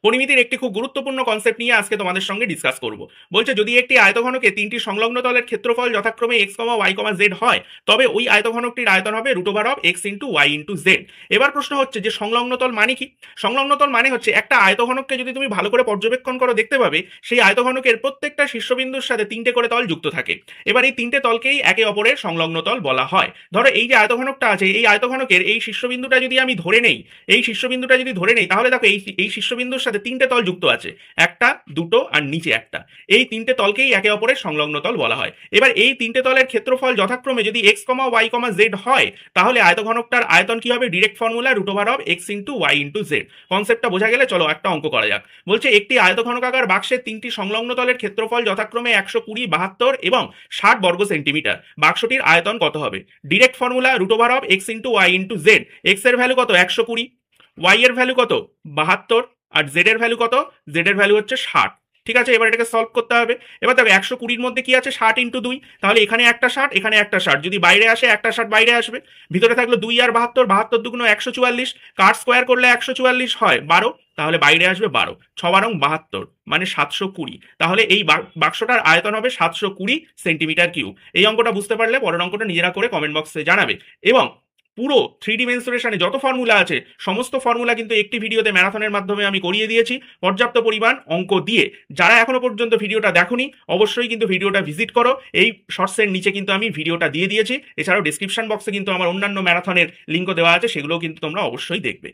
পরিমিতির একটি খুব গুরুত্বপূর্ণ কনসেপ্ট নিয়ে আজকে তোমাদের সঙ্গে ডিসকাস করব। বলছে যদি একটি আয়তঘনকে তিনটি সংলগ্ন তলের ক্ষেত্রফল যথাক্রমে X comma Y comma Z হয়, তবে ওই আয়তঘনকটির আয়তন হবে root over of X into Y into Z. এবার প্রশ্ন হচ্ছে যে সংলগ্ন তল মানে কি? সংলগ্ন তল মানে হচ্ছে একটা আয়তঘনককে যদি তুমি ভালো করে পর্যবেক্ষণ করো দেখতে পাবে সেই আয়তঘনকের প্রত্যেকটা শীর্ষবিন্দুর সাথে তিনটে করে তল যুক্ত থাকে। এবার এই তিনটে তলকেই একে অপরের সংলগ্ন তল বলা হয়। ধরো এই যে আয়তঘনকটা আছে, এই আয়তঘনকের এই শীর্ষবিন্দুটা যদি আমি ধরে নেই, তাহলে দেখো এই শীর্ষবিন্দুর সাথে তিনটে তল যুক্ত আছে, একটা, দুটো আর নিচে একটা। এই তিনটে তলকেই একে অপরের সংলগ্ন তল বলা হয়। এবার এই তিনটে তলের ক্ষেত্রফল যথাক্রমে যদি X comma Y comma Z হয়, তাহলে আয়তঘনকটার আয়তন কি হবে? Direct formula root over of X into Y into Z. কনসেপ্টটা বোঝা গেলে চলো একটা অঙ্ক করা যাক। বলছে একটি আয়তঘনকাকার বাক্সের তিনটি সংলগ্ন তলের ক্ষেত্রফল যথাক্রমে 120, 72 এবং 60 বর্গ সেন্টিমিটার। বাক্সটির আয়তন কত হবে? Direct formula root over of X into Y into Z. X এর ভ্যালু কত? 120, ওয়াই এর ভ্যালু কত? 72, আর জেড এর ভ্যালু কত? জেড এর ভ্যালু হচ্ছে 60। ঠিক আছে, এবার এটাকে সলভ করতে হবে। এবার দেখো 120-র মধ্যে কি আছে? 60 ইন্টু 2, তাহলে এখানে একটা 60, এখানে একটা 60, যদি বাইরে আসে একটা 60 বাইরে আসবে। ভিতরে থাকলো 2 আর 72, 72 দুগুণ 144, কাট স্কোয়ার করলে 144 হয় 12, তাহলে বাইরে আসবে 12, 6 বারং 72 মানে 720। তাহলে এই বাক্সটার আয়তন হবে 720 সেন্টিমিটার কিউব। এই অঙ্কটা বুঝতে পারলে পরের অঙ্কটা নিজেরা করে কমেন্ট বক্সে জানাবে। এবং পুরো 3D মেনসুরেশনে যত ফর্মুলা আছে সমস্ত ফর্মুলা কিন্তু একটি ভিডিওতে ম্যারাথনের মাধ্যমে আমি করিয়ে দিয়েছি পর্যাপ্ত পরিমাণ অঙ্ক দিয়ে। যারা এখনো পর্যন্ত ভিডিওটা দেখোনি অবশ্যই কিন্তু ভিডিওটা ভিজিট করো। এই শর্টসের নিচে কিন্তু আমি ভিডিওটা দিয়ে দিয়েছি। এছাড়াও ডিসক্রিপশন বক্সে কিন্তু আমার অন্যান্য ম্যারাথনের লিঙ্কও দেওয়া আছে, সেগুলোও কিন্তু তোমরা অবশ্যই দেখবে।